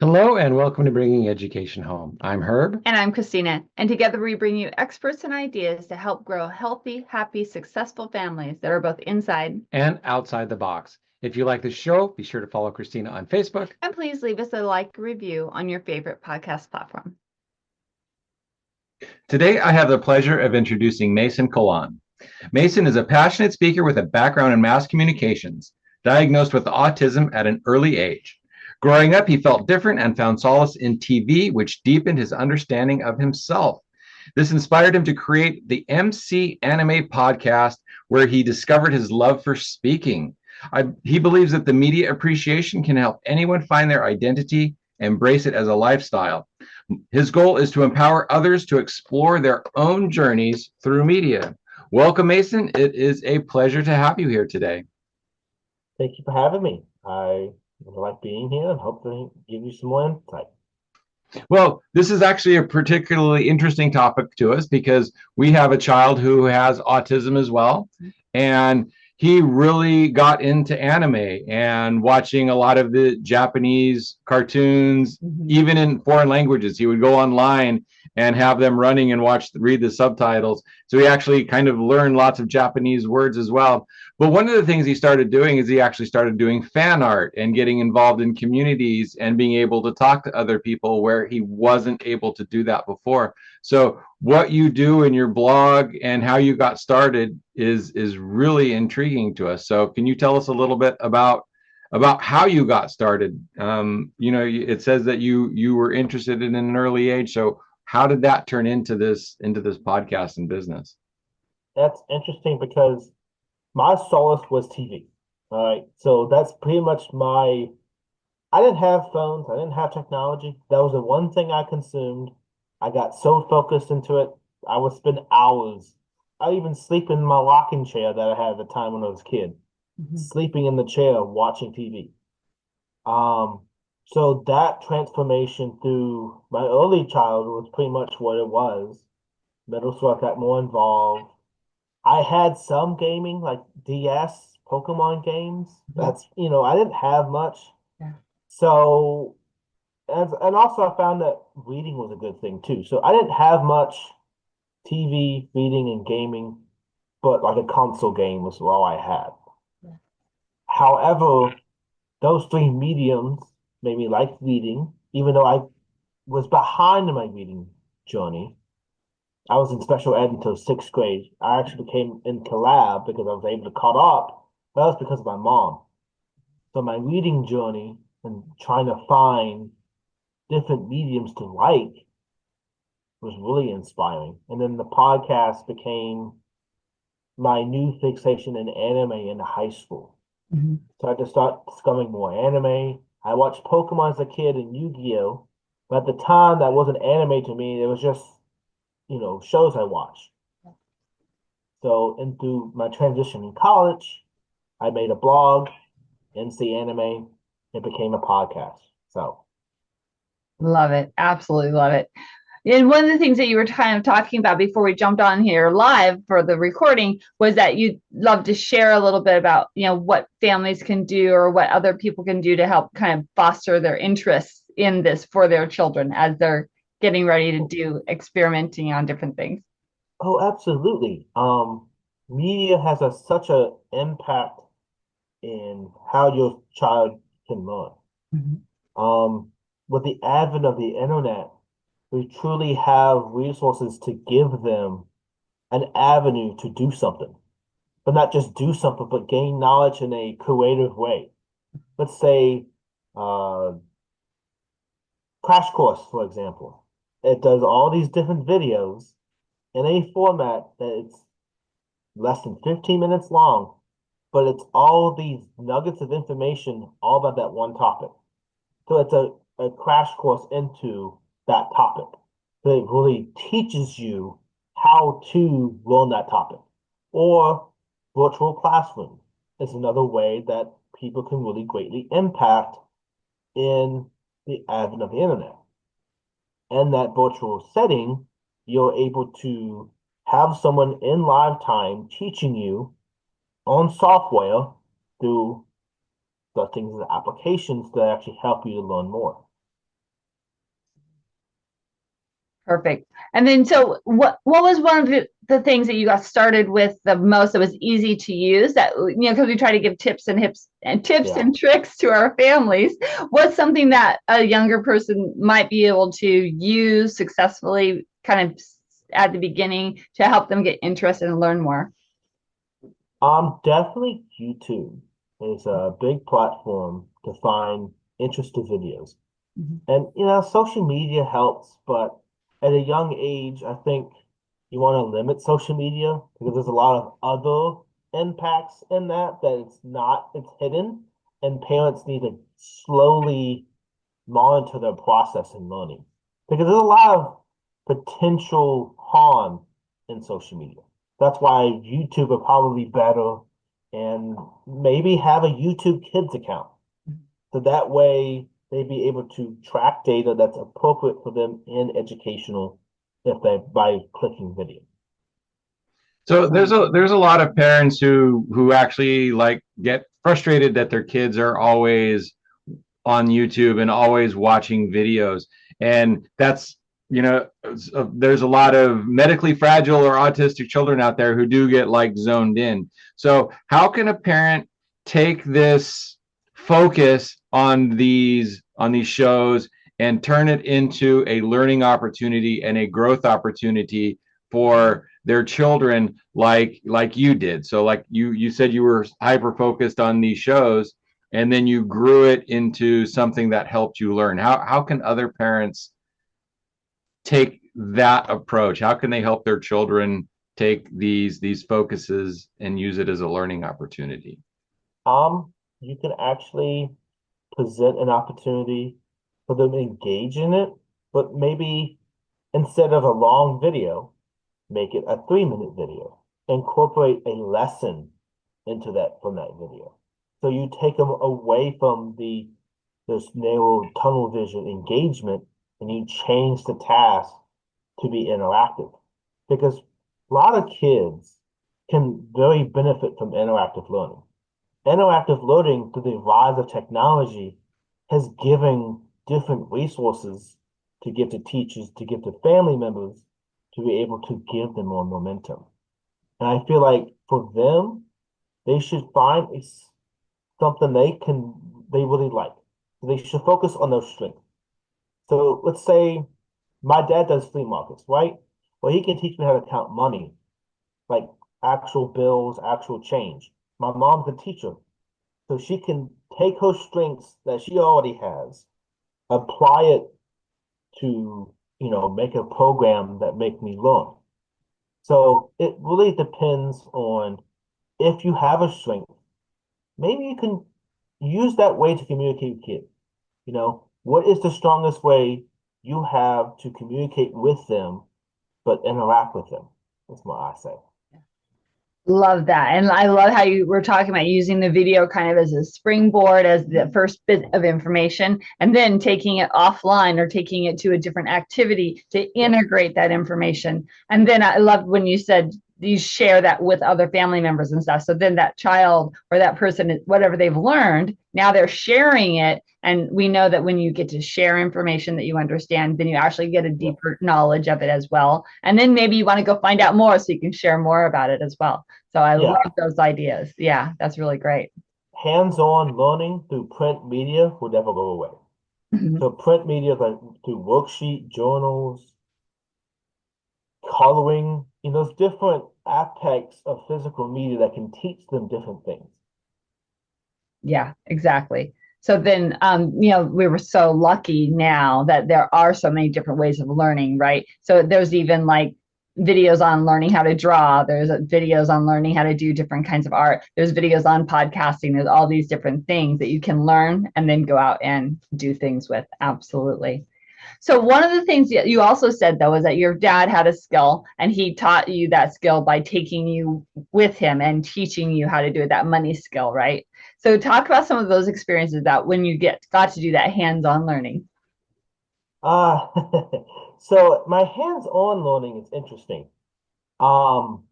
Hello and welcome to Bringing Education Home. I'm Herb. And I'm Christina. And together we bring you experts and ideas to help grow healthy, happy, successful families that are both inside. And outside the box. If you like the show, be sure to follow Christina on Facebook. And please leave us a like review on your favorite podcast platform. Today, I have the pleasure of introducing Maison Collawn. Maison is a passionate speaker with a background in mass communications, diagnosed with autism at an early age. Growing up, he felt different and found solace in TV, which deepened his understanding of himself. This inspired him to create the MC Anime podcast, where he discovered his love for speaking. He believes that the media appreciation can help anyone find their identity, embrace it as a lifestyle. His goal is to empower others to explore their own journeys through media. Welcome, Maison. It is a pleasure to have you here today. Thank you for having me. I like being here and hope to give you some more insight. Well, this is actually a particularly interesting topic to us because we have a child who has autism as well. And he really got into anime and watching a lot of the Japanese cartoons, even in foreign languages. He would go online and have them running and read the subtitles. So he actually kind of learned lots of Japanese words as well. But one of the things he started doing is he actually started doing fan art and getting involved in communities and being able to talk to other people where he wasn't able to do that before. So what you do in your blog and how you got started is really intriguing to us. So can you tell us a little bit about how you got started? It says that you were interested in an early age. So how did that turn into this podcast and business? That's interesting because my solace was TV. All right. So that's pretty much I didn't have phones. I didn't have technology. That was the one thing I consumed. I got so focused into it. I would spend hours. I even sleep in my rocking chair that I had at the time when I was a kid, sleeping in the chair watching TV. So that transformation through my early childhood was pretty much what it was. Middle school, I got more involved. I had some gaming like DS, Pokemon games. That's, I didn't have much. Yeah. So, and also I found that reading was a good thing too. So I didn't have much TV, reading, and gaming, but like a console game was all I had. Yeah. However, those three mediums made me like reading, even though I was behind in my reading journey. I was in special ed until sixth grade. I actually became in collab because I was able to caught up. That was because of my mom. So my reading journey and trying to find different mediums to like was really inspiring. And then the podcast became my new fixation in anime in high school. So I had to start discovering more anime. I watched Pokemon as a kid and Yu-Gi-Oh! But at the time, that wasn't anime to me. It was just, shows I watched. So into my transition in college, I made a blog, NC Anime. It became a podcast. So Love it. Absolutely love it. And one of the things that you were kind of talking about before we jumped on here live for the recording was that you'd love to share a little bit about, what families can do or what other people can do to help kind of foster their interests in this for their children as they're getting ready to do experimenting on different things. Oh, absolutely. Media has such an impact in how your child can learn. With the advent of the internet, we truly have resources to give them an avenue to do something, but not just do something, but gain knowledge in a creative way. Let's say, Crash Course, for example. It does all these different videos in a format that it's less than 15 minutes long, but it's all these nuggets of information all about that one topic. So it's a crash course into that topic. So it really teaches you how to learn that topic. Or virtual classroom is another way that people can really greatly impact in the advent of the internet. In that virtual setting, you're able to have someone in live time teaching you on software through the things, the applications that actually help you to learn more. Perfect. And then, so what was one of the things that you got started with the most that was easy to use, that, because we try to give tips and Yeah. tricks to our families. What's something that a younger person might be able to use successfully kind of at the beginning to help them get interested and learn more? Definitely YouTube is a big platform to find interesting videos. Mhm. And social media helps, but at a young age, I think you want to limit social media because there's a lot of other impacts in that it's hidden, and parents need to slowly monitor their process in learning because there's a lot of potential harm in social media. That's why YouTube are probably better, and maybe have a YouTube Kids account. So that way they'd be able to track data that's appropriate for them in educational if they by clicking video. So there's a lot of parents who actually like get frustrated that their kids are always on YouTube and always watching videos. And that's, there's a lot of medically fragile or autistic children out there who do get like zoned in. So how can a parent take this focus on these shows and turn it into a learning opportunity and a growth opportunity for their children, like you did? So like you said, you were hyper focused on these shows, and then you grew it into something that helped you learn. How can other parents take that approach? How can they help their children take these focuses and use it as a learning opportunity? You can actually present an opportunity for them to engage in it, but maybe instead of a long video, make it a 3-minute video. Incorporate a lesson into that from that video. So you take them away from this narrow tunnel vision engagement, and you change the task to be interactive. Because a lot of kids can very benefit from interactive learning. Interactive learning through the rise of technology has given different resources to give to teachers, to give to family members, to be able to give them more momentum. And I feel like for them, they should find something they really like. So they should focus on those strengths. So let's say my dad does flea markets, right? Well, he can teach me how to count money, like actual bills, actual change. My mom's a teacher, so she can take her strengths that she already has, apply it to, make a program that make me learn. So it really depends on if you have a strength, maybe you can use that way to communicate with kids. What is the strongest way you have to communicate with them, but interact with them? That's what I say. Love that. And I love how you were talking about using the video kind of as a springboard, as the first bit of information, and then taking it offline or taking it to a different activity to integrate that information. And then I loved when you said you share that with other family members and stuff. So then that child or that person, whatever they've learned, now they're sharing it. And we know that when you get to share information that you understand, then you actually get a deeper knowledge of it as well. And then maybe you want to go find out more so you can share more about it as well. So I love those ideas. Yeah, that's really great. Hands-on learning through print media will never go away. So print media, like through worksheet, journals, coloring, there's different aspects of physical media that can teach them different things. Yeah, exactly. So then, we were so lucky now that there are so many different ways of learning, right? So there's even like videos on learning how to draw. There's videos on learning how to do different kinds of art. There's videos on podcasting. There's all these different things that you can learn and then go out and do things with. Absolutely. So one of the things that you also said, though, is that your dad had a skill and he taught you that skill by taking you with him and teaching you how to do it, that money skill, right? So talk about some of those experiences that when you got to do that hands-on learning. Uh, so my hands-on learning is interesting. Um,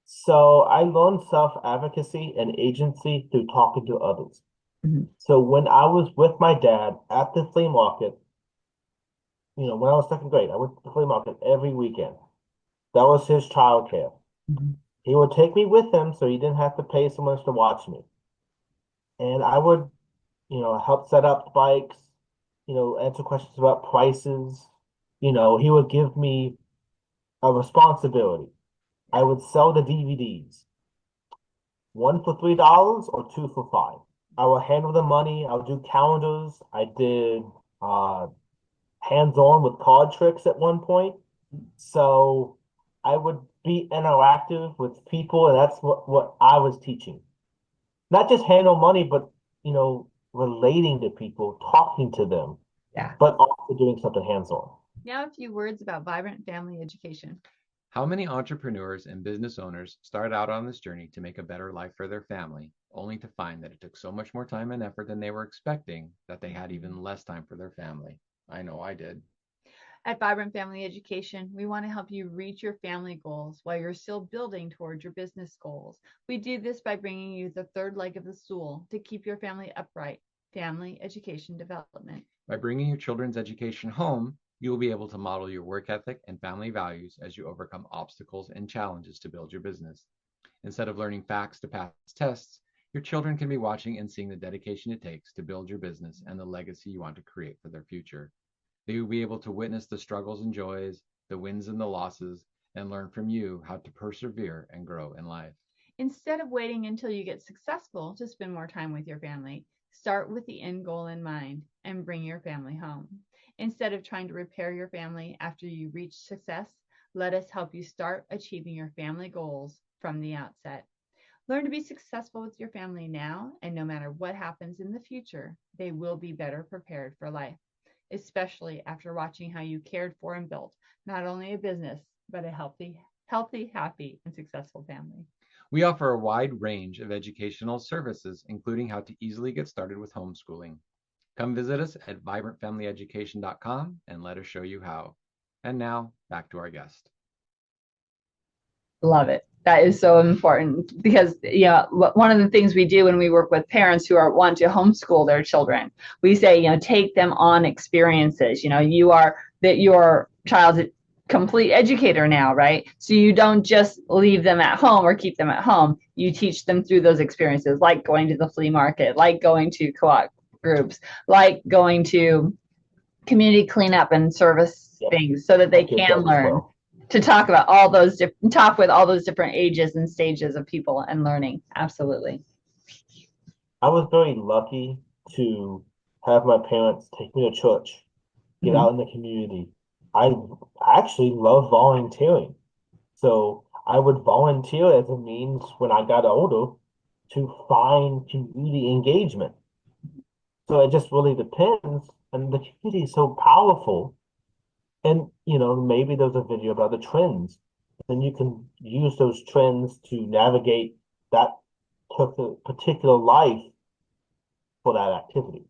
so I learned self-advocacy and agency through talking to others. Mhm. So when I was with my dad at the flea market, when I was second grade, I went to the flea market every weekend. That was his childcare. Mhm. He would take me with him so he didn't have to pay so much to watch me. And I would, help set up bikes, answer questions about prices. He would give me a responsibility. I would sell the DVDs, one for $3 or two for five. I would handle the money. I would do calendars. I did uh, hands-on with card tricks at one point. So I would be interactive with people, and that's what I was teaching. Not just handle money, but relating to people, talking to them, Yeah. but also doing something hands-on. Now, a few words about vibrant family education. How many entrepreneurs and business owners start out on this journey to make a better life for their family, only to find that it took so much more time and effort than they were expecting that they had even less time for their family? I know I did. At Vibrant Family Education, we want to help you reach your family goals while you're still building towards your business goals. We do this by bringing you the third leg of the stool to keep your family upright, family education development. By bringing your children's education home, you will be able to model your work ethic and family values as you overcome obstacles and challenges to build your business. Instead of learning facts to pass tests, your children can be watching and seeing the dedication it takes to build your business and the legacy you want to create for their future. They will be able to witness the struggles and joys, the wins and the losses, and learn from you how to persevere and grow in life. Instead of waiting until you get successful to spend more time with your family, start with the end goal in mind and bring your family home. Instead of trying to repair your family after you reach success, let us help you start achieving your family goals from the outset. Learn to be successful with your family now, and no matter what happens in the future, they will be better prepared for life, especially after watching how you cared for and built not only a business, but a healthy, happy, and successful family. We offer a wide range of educational services, including how to easily get started with homeschooling. Come visit us at vibrantfamilyeducation.com and let us show you how. And now, back to our guest. Love it. That is so important because one of the things we do when we work with parents who want to homeschool their children, we say take them on experiences. You are your child's complete educator now, right? So you don't just leave them at home or keep them at home. You teach them through those experiences, like going to the flea market, like going to co-op groups, like going to community cleanup and service things, so that they can learn to talk with all those different ages and stages of people and learning. Absolutely. I was very lucky to have my parents take me to church, get out in the community. I actually love volunteering. So I would volunteer as a means when I got older to find community engagement. So it just really depends. And the community is so powerful. And, maybe there's a video about the trends. Then you can use those trends to navigate that particular life for that activity.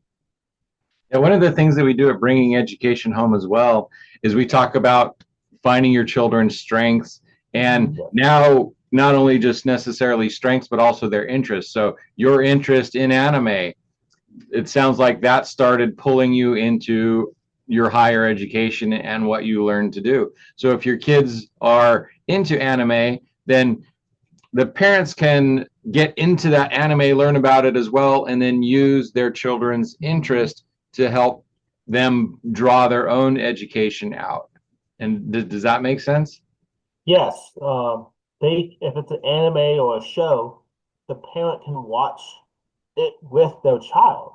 Yeah, one of the things that we do at Bringing Education Home as well is we talk about finding your children's strengths, and now not only just necessarily strengths, but also their interests. So your interest in anime, it sounds like that started pulling you into your higher education and what you learned to do. So if your kids are into anime, then the parents can get into that anime, learn about it as well, and then use their children's interest to help them draw their own education out. And does that make sense? Yes. If it's an anime or a show, the parent can watch it with their child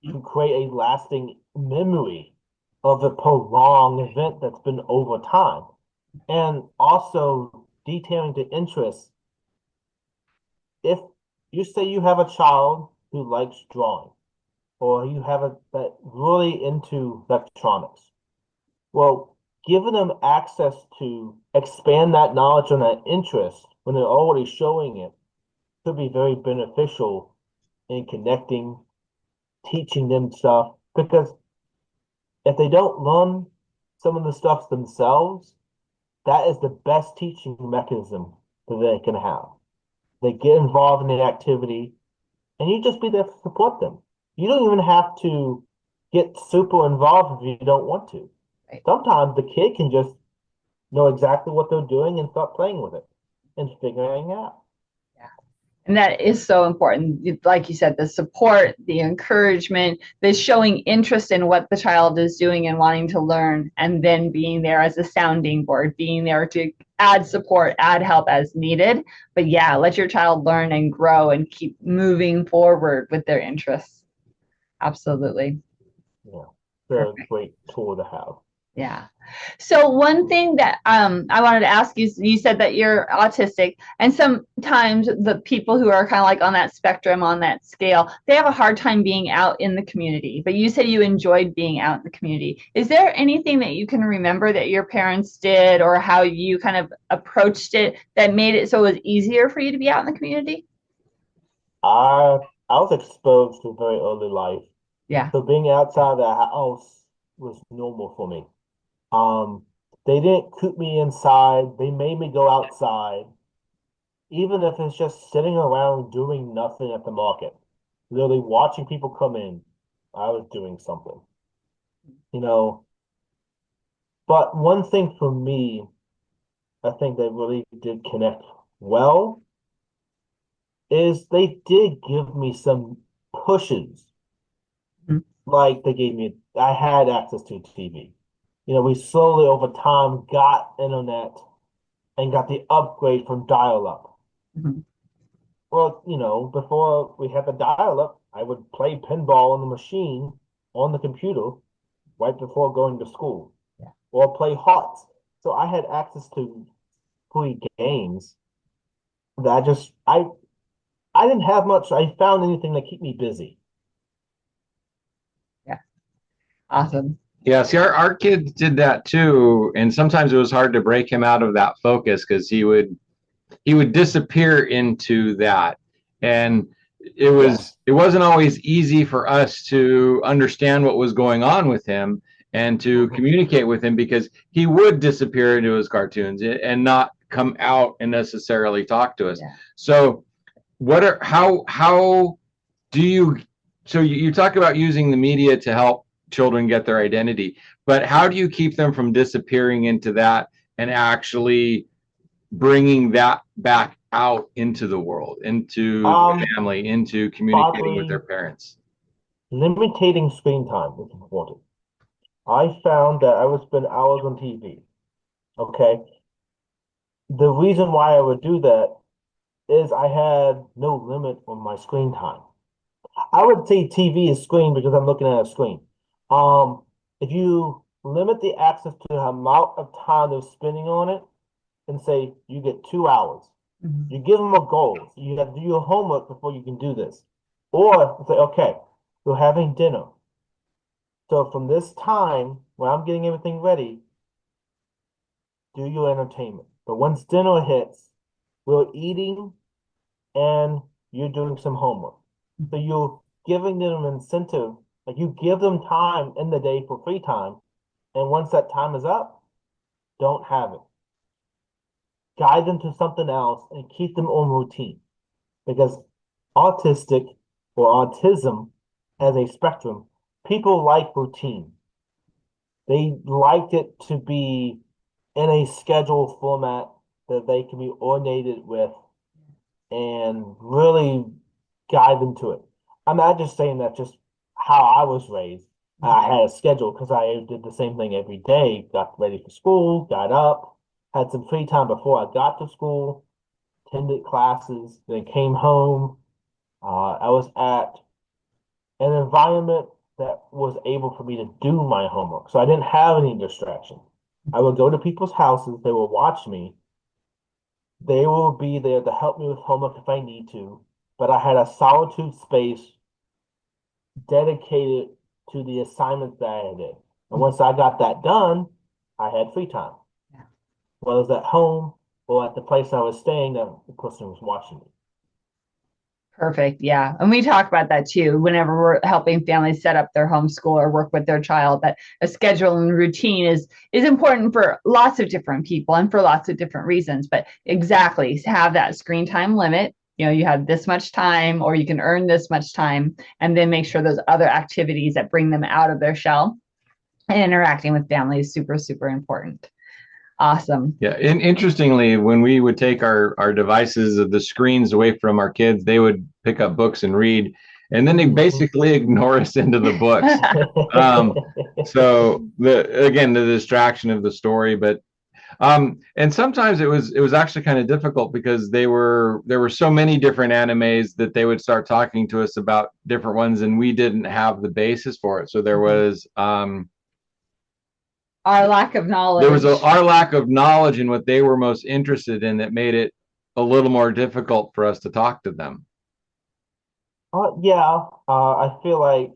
to create a lasting memory of a prolonged event that's been over time. And also detailing the interest. If you say you have a child who likes drawing, or you have that really into electronics, well, giving them access to expand that knowledge and that interest when they're already showing it could be very beneficial in connecting, teaching them stuff. Because if they don't learn some of the stuff themselves, that is the best teaching mechanism that they can have. They get involved in the activity, and you just be there to support them. You don't even have to get super involved if you don't want to. Sometimes the kid can just know exactly what they're doing and start playing with it and figuring it out. And that is so important. Like you said, the support, the encouragement, the showing interest in what the child is doing and wanting to learn, and then being there as a sounding board, being there to add support, add help as needed. But yeah, let your child learn and grow and keep moving forward with their interests. Absolutely. Yeah, it's a great tool to have. Yeah. So one thing that I wanted to ask you, you said that you're autistic, and sometimes the people who are kind of like on that spectrum, on that scale, they have a hard time being out in the community. But you said you enjoyed being out in the community. Is there anything that you can remember that your parents did, or how you kind of approached it that made it so it was easier for you to be out in the community? I was exposed to very early life, Yeah. so being outside the house was normal for me. Um, they didn't coop me inside. They made me go outside, even if it's just sitting around doing nothing at the market, literally watching people come in. I was doing something, you know. But one thing for me, I think that really did connect well is they did give me some pushes. Mhm. Like they gave me, I had access to TV. We slowly over time got internet and got the upgrade from dial-up. Mhm. Well, before we had the dial-up, I would play pinball on the machine on the computer right before going to school, Yeah. or play Hearts. So I had access to free games that I didn't have much. I found anything that keep me busy. Yeah. Awesome. Yeah, see, our kids did that too, and sometimes it was hard to break him out of that focus because he would disappear into that, and Yes. it wasn't always easy for us to understand what was going on with him and to Mhm. communicate with him because he would disappear into his cartoons and not come out and necessarily talk to us. Yeah. So how do you so you talk about using the media to help children get their identity, but how do you keep them from disappearing into that and actually bringing that back out into the world, into the Um, family, into communicating with their Partly parents? limiting screen time is important. I found that I would spend hours on TV. Okay. The reason why I would do that is I had no limit on my screen time. I would say TV is screen because I'm looking at a screen. If you limit the access to the amount of time they're spending on it and say you get 2 hours, Mhm. you give them a goal. So you have to do your homework before you can do this. Or say, okay, we're having dinner. So from this time when I'm getting everything ready, do your entertainment. But once dinner hits, we're eating and you're doing some homework. So you're giving them an incentive, like you give them time in the day for free time, and once that time is up, don't have it. Guide them to something else and keep them on routine. Because autistic or autism as a spectrum, people like routine. They like it to be in a scheduled format that they can be ordinated with and really guide them to it. I'm not just saying that just how I was raised. I had a schedule because I did the same thing every day, got ready for school, got up, had some free time before I got to school, attended classes, then came home. I was at an environment that was able for me to do my homework. So I didn't have any distraction. I would go to people's houses, they would watch me, they will be there to help me with homework if I need to, but I had a solitude space dedicated to the assignments that I did. And once I got that done, I had free time. Whether it was at home or at the place I was staying, that the person was watching me. Perfect. Yeah. And we talk about that too whenever we're helping families set up their homeschool or work with their child, that a schedule and routine is important for lots of different people and for lots of different reasons. But exactly, have that screen time limit. You have this much time or you can earn this much time, and then make sure those other activities that bring them out of their shell and interacting with family is super, super important. Awesome. Yeah, and interestingly, when we would take our devices, the screens away from our kids, they would pick up books and read, and then they basically ignore us into the books. So the distraction of the story, but and sometimes it was actually kind of difficult because there were so many different animes that they would start talking to us about different ones, and we didn't have the basis for it. So there was our lack of knowledge. There was our lack of knowledge in what they were most interested in that made it a little more difficult for us to talk to them. Yeah, I feel like,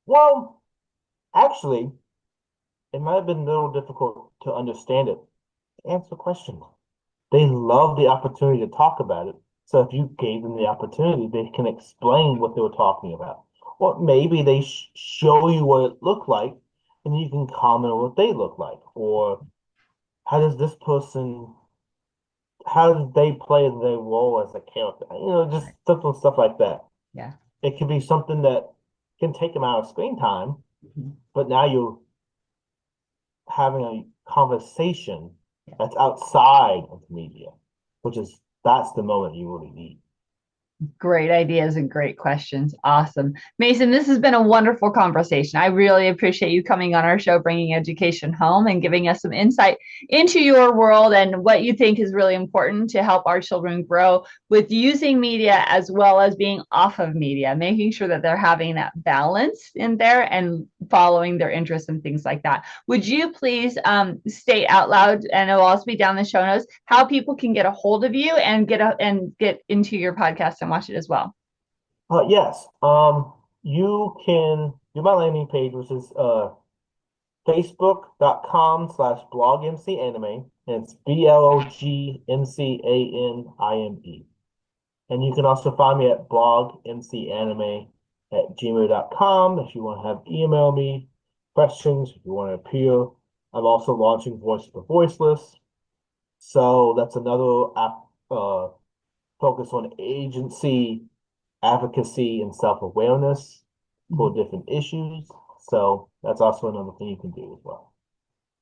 well, actually, it might have been a little difficult to understand it, to answer questions. They love the opportunity to talk about it. So if you gave them the opportunity, they can explain what they were talking about. Or maybe they show you what it looked like, and you can comment on what they look like. Or how does this person, how did they play their role as a character? Just simple stuff like that. Yeah. It could be something that can take them out of screen time, but now you're having a conversation that's outside of the media, that's the moment you really need. Great ideas and great questions. Awesome. Maison, this has been a wonderful conversation. I really appreciate you coming on our show, bringing education home and giving us some insight into your world and what you think is really important to help our children grow with using media as well as being off of media, making sure that they're having that balance in there and following their interests and things like that. Would you please state out loud, and it'll also be down in the show notes, how people can get a hold of you and get into your podcast and watch it as well? Yes. You can do my landing page, which is facebook.com/blogmcanime, and it's BLOGMCANIME. And you can also find me at blogmcanime@gmail.com if you want to email me questions, if you want to appear. I'm also launching Voice for Voiceless. So that's another focus on agency, advocacy, and self-awareness for different issues. So that's also another thing you can do as well.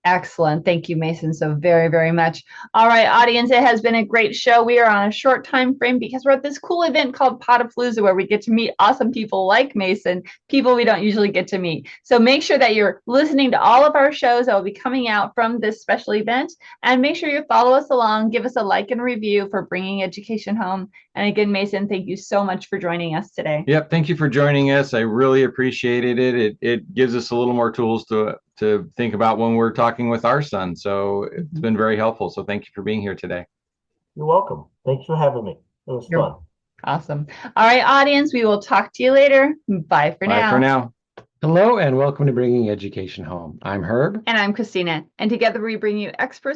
Excellent. Thank you, Maison, so very, very much. All right, audience, it has been a great show. We are on a short time frame because we're at this cool event called Potapalooza where we get to meet awesome people like Maison, people we don't usually get to meet. So make sure that you're listening to all of our shows that will be coming out from this special event, and make sure you follow us along, give us a like and review for bringing education home. And again, Maison, thank you so much for joining us today. Yep, thank you for joining us. I really appreciated it. It gives us a little more tools to think about when we're talking with our son. So it's been very helpful. So thank you for being here today. You're welcome. Thanks for having me. It was fun. Awesome. All right, audience, we will talk to you later. Bye for now. Bye for now. Hello and welcome to Bringing Education Home. I'm Herb. And I'm Christina. And together we bring you experts